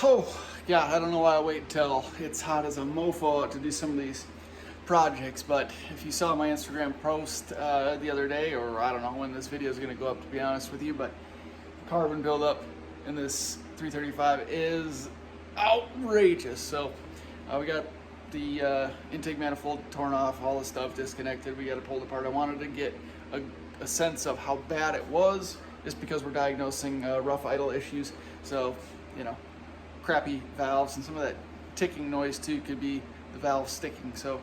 Oh, yeah, I don't know why I wait till it's hot as a mofo out to do some of these projects, but if you saw my Instagram post the other day, or I don't know when this video is going to go up, to be honest with you, but carbon buildup in this 335 is outrageous. So we got the intake manifold torn off, all the stuff disconnected, we got it pulled apart. I wanted to get a sense of how bad it was, just because we're diagnosing rough idle issues. So, you know, crappy valves, and some of that ticking noise too could be the valve sticking. So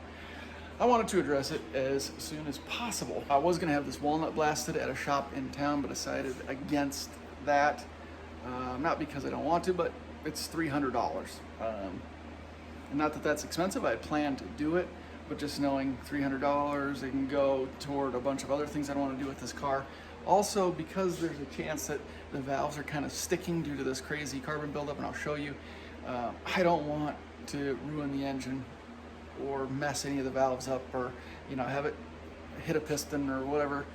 I wanted to address it as soon as possible. I was going to have this walnut blasted at a shop in town, but decided against that. Not because I don't want to, but it's $300. And not that that's expensive. I had planned to do it, but just knowing $300, it can go toward a bunch of other things I don't want to do with this car. Also, because there's a chance that the valves are kind of sticking due to this crazy carbon buildup, and I'll show you, I don't want to ruin the engine or mess any of the valves up, or have it hit a piston or whatever,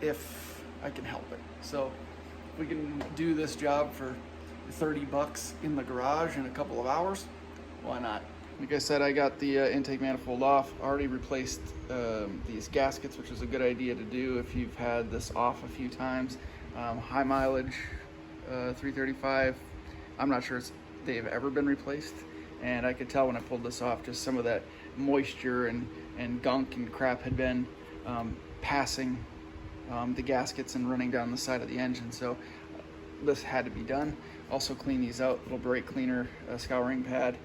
if I can help it. So we can do this job for 30 bucks in the garage in a couple of hours. Why not? Like I said, I got the intake manifold off. Already replaced these gaskets, which is a good idea to do if you've had this off a few times. High mileage 335. I'm not sure they've ever been replaced, and I could tell when I pulled this off, just some of that moisture and gunk and crap had been passing the gaskets and running down the side of the engine. So this had to be done. Also clean these out, little brake cleaner, scouring pad,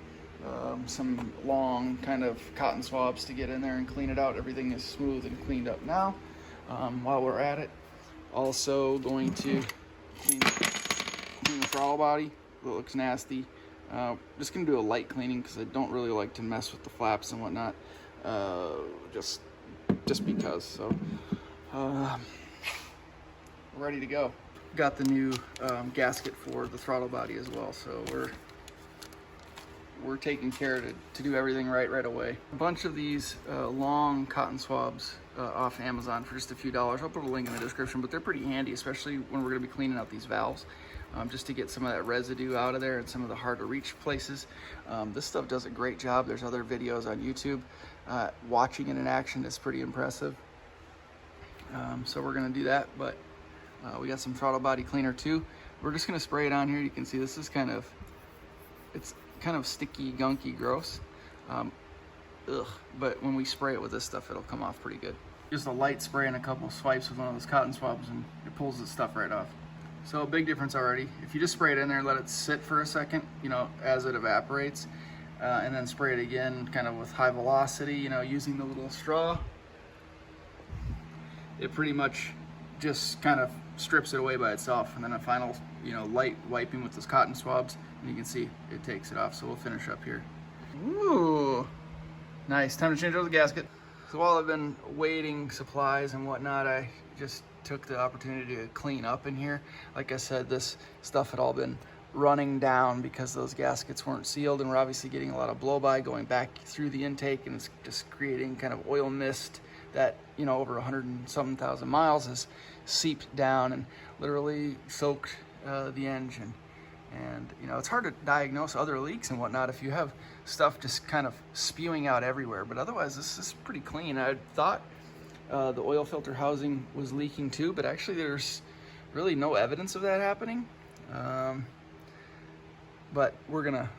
some long kind of cotton swabs to get in there and clean it out. Everything is smooth and cleaned up now. While we're at it, also going to clean the throttle body. It looks nasty. Just gonna do a light cleaning because I don't really like to mess with the flaps and whatnot, just because. So ready to go. Got the new gasket for the throttle body as well, so we're taking care to do everything right away. A bunch of these long cotton swabs off Amazon for just a few dollars. I'll put a link in the description, but they're pretty handy, especially when we're going to be cleaning out these valves, just to get some of that residue out of there and some of the hard to reach places. This stuff does a great job. There's other videos on YouTube. Watching it in action is pretty impressive. So we're going to do that, but we got some throttle body cleaner too. We're just going to spray it on here. You can see this is it's kind of sticky, gunky, gross. But when we spray it with this stuff, it'll come off pretty good. Just a light spray and a couple swipes with one of those cotton swabs, and it pulls the stuff right off. So a big difference already. If you just spray it in there, let it sit for a second, as it evaporates, and then spray it again kind of with high velocity, using the little straw, it pretty much just kind of strips it away by itself. And then a final, light wiping with those cotton swabs, and you can see it takes it off. So we'll finish up here. Ooh, nice. Time to change out the gasket. So while I've been waiting supplies and whatnot, I just took the opportunity to clean up in here. Like I said, this stuff had all been running down because those gaskets weren't sealed, and we're obviously getting a lot of blow by going back through the intake, and it's just creating kind of oil mist that, over 100 and some thousand miles has seeped down and literally soaked the engine. And it's hard to diagnose other leaks and whatnot if you have stuff just kind of spewing out everywhere, but otherwise this is pretty clean. I thought the oil filter housing was leaking too, but actually there's really no evidence of that happening. But we're gonna,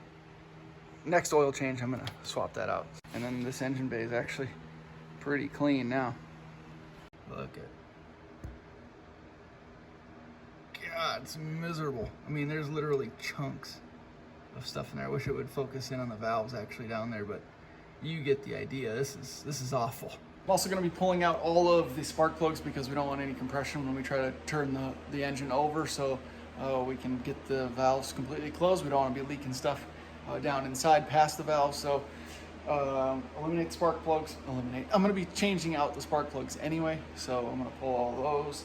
next oil change, I'm gonna swap that out. And then this engine bay is actually pretty clean now. Look at, God, it's miserable. I mean, there's literally chunks of stuff in there. I wish it would focus in on the valves actually down there, but you get the idea. This is awful. I'm also going to be pulling out all of the spark plugs because we don't want any compression when we try to turn the engine over, so we can get the valves completely closed. We don't want to be leaking stuff down inside past the valves. So eliminate spark plugs. I'm going to be changing out the spark plugs anyway, so I'm going to pull all those.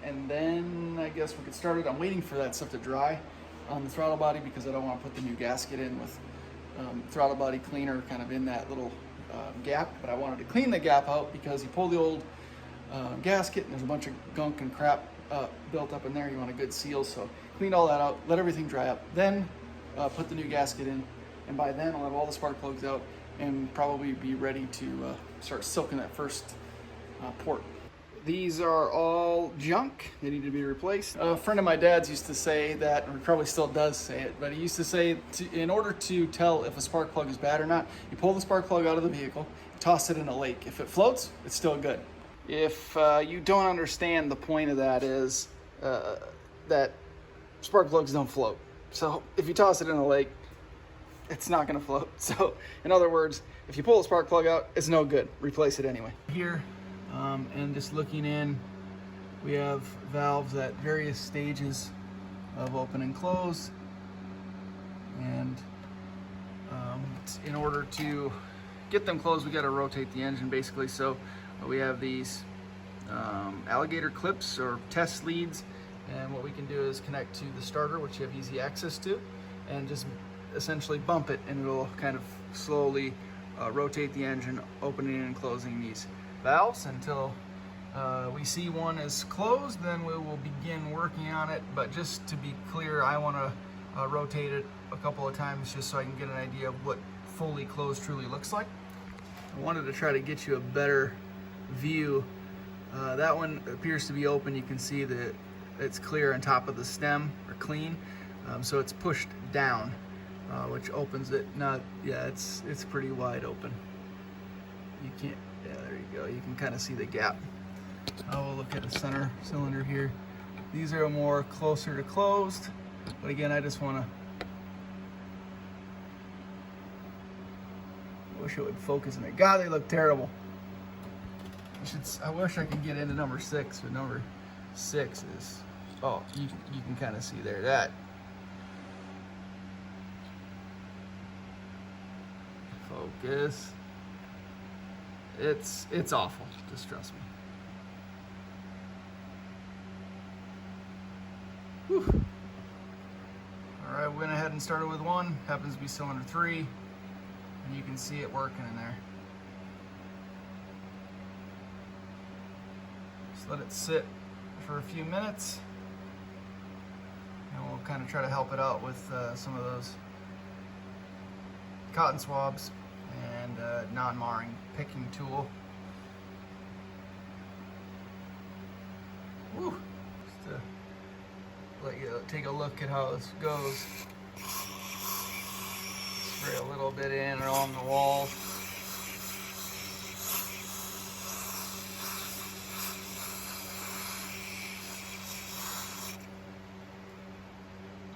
And then I guess we get started. I'm waiting for that stuff to dry on the throttle body because I don't want to put the new gasket in with throttle body cleaner kind of in that little gap. But I wanted to clean the gap out because you pull the old gasket and there's a bunch of gunk and crap built up in there. You want a good seal, so clean all that out, let everything dry up, then put the new gasket in, and by then I'll have all the spark plugs out and probably be ready to start silking that first port. These are all junk. They need to be replaced. A friend of my dad's used to say that, or probably still does say it, but he used to say in order to tell if a spark plug is bad or not, you pull the spark plug out of the vehicle, toss it in a lake. If it floats, it's still good. If you don't understand, the point of that is that spark plugs don't float. So if you toss it in a lake, it's not gonna float. So in other words, if you pull a spark plug out, it's no good. Replace it anyway. Here, and just looking in, we have valves at various stages of open and close. And in order to get them closed, we gotta rotate the engine basically. So we have these alligator clips or test leads, and what we can do is connect to the starter, which you have easy access to, and just essentially bump it, and it'll kind of slowly rotate the engine, opening and closing these valves until we see one is closed. Then we will begin working on it. But just to be clear, I want to rotate it a couple of times just so I can get an idea of what fully closed truly looks like. I wanted to try to get you a better view. That one appears to be open. You can see that it's clear on top of the stem, or clean, so it's pushed down, which opens it. It's pretty wide open. You can't, yeah, there you go. You can kind of see the gap. I will look at the center cylinder here. These are more closer to closed, but again, I just want to, I wish it would focus in it. God, they look terrible. I wish I could get into number 6, but number 6 is, oh, you can kind of see there, that. Focus. It's awful, just trust me. Whew. All right, we went ahead and started with one, happens to be cylinder 3, and you can see it working in there. Just let it sit for a few minutes, and we'll kind of try to help it out with some of those cotton swabs and non-marring picking tool. Woo. Just to let you take a look at how this goes. Spray a little bit in along the walls.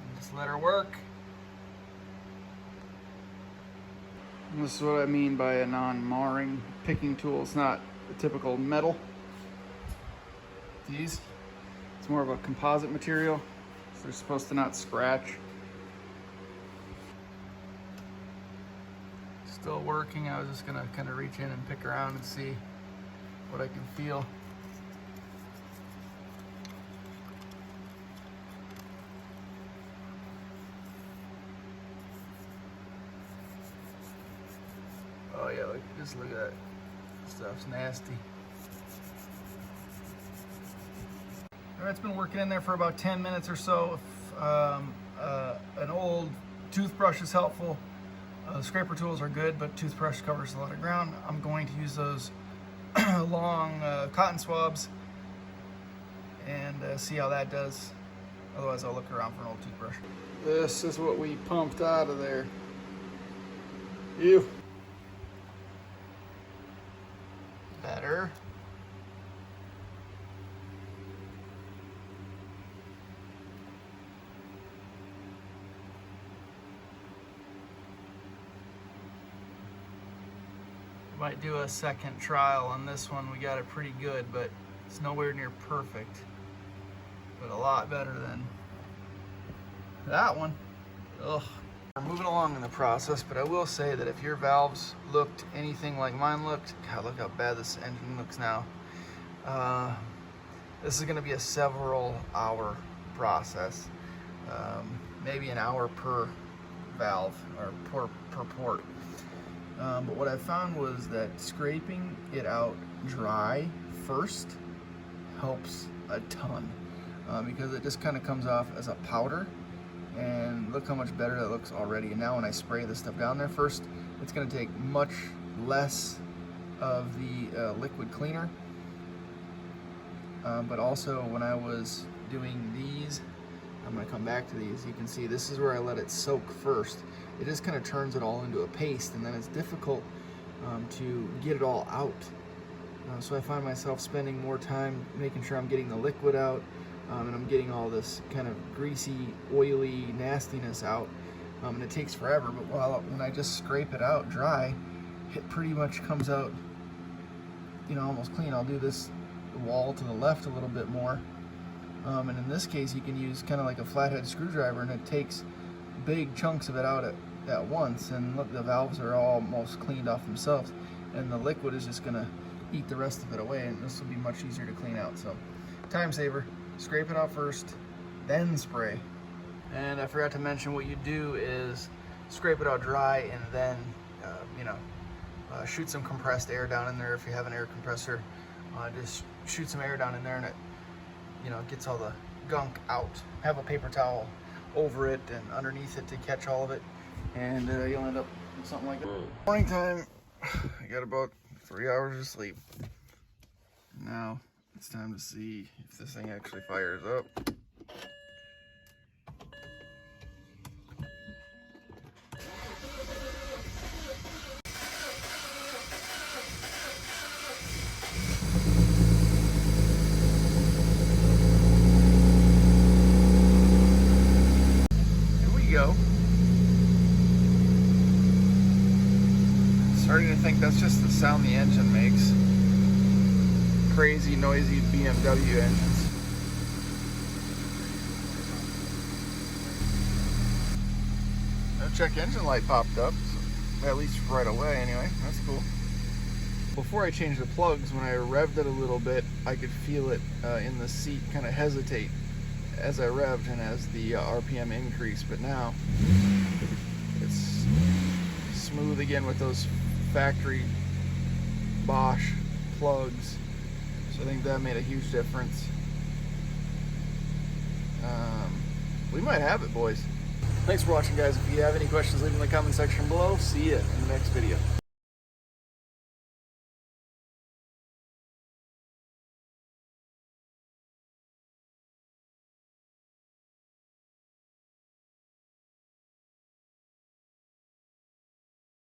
And just let her work. And this is what I mean by a non-marring picking tool. It's not a typical metal. These, it's more of a composite material, so they're supposed to not scratch. Still working. I was just gonna kind of reach in and pick around and see what I can feel. Oh yeah, just look at that. Stuff's nasty. All right, it's been working in there for about 10 minutes or so. If an old toothbrush is helpful. Scraper tools are good, but toothbrush covers a lot of ground. I'm going to use those long cotton swabs and see how that does. Otherwise, I'll look around for an old toothbrush. This is what we pumped out of there. Ew. Better. Might do a second trial on this one. We got it pretty good, but it's nowhere near perfect. But a lot better than that one. Ugh. We're moving along in the process, but I will say that if your valves looked anything like mine looked, God, look how bad this engine looks now. This is gonna be a several hour process. Maybe an hour per valve or per port. But what I found was that scraping it out dry first helps a ton. because it just kind of comes off as a powder. And look how much better that looks already. And now when I spray this stuff down there, first it's going to take much less of the liquid cleaner, but also when I was doing these, I'm going to come back to these, you can see this is where I let it soak first. It just kind of turns it all into a paste, and then it's difficult to get it all out. So I find myself spending more time making sure I'm getting the liquid out, and I'm getting all this kind of greasy, oily nastiness out, and it takes forever. But when I just scrape it out dry, it pretty much comes out, you know, almost clean. I'll do this wall to the left a little bit more, and in this case you can use kind of like a flathead screwdriver, and it takes big chunks of it out at once. And look, the valves are almost cleaned off themselves, and the liquid is just gonna eat the rest of it away, and this will be much easier to clean out. So time saver, scrape it out first, then spray. And I forgot to mention, what you do is scrape it out dry, and then shoot some compressed air down in there. If you have an air compressor, just shoot some air down in there, and it gets all the gunk out. Have a paper towel over it and underneath it to catch all of it, and you'll end up with something like that. Morning time, I got about 3 hours of sleep. Now it's time to see if this thing actually fires up. Go. Starting to think that's just the sound the engine makes. Crazy, noisy BMW engines. No check engine light popped up, so at least right away anyway. That's cool. Before I changed the plugs, when I revved it a little bit, I could feel it in the seat kind of hesitate as I revved and as the RPM increased, but now it's smooth again with those factory Bosch plugs. So I think that made a huge difference. We might have it, boys. Thanks for watching, guys. If you have any questions, leave them in the comment section below. See you in the next video.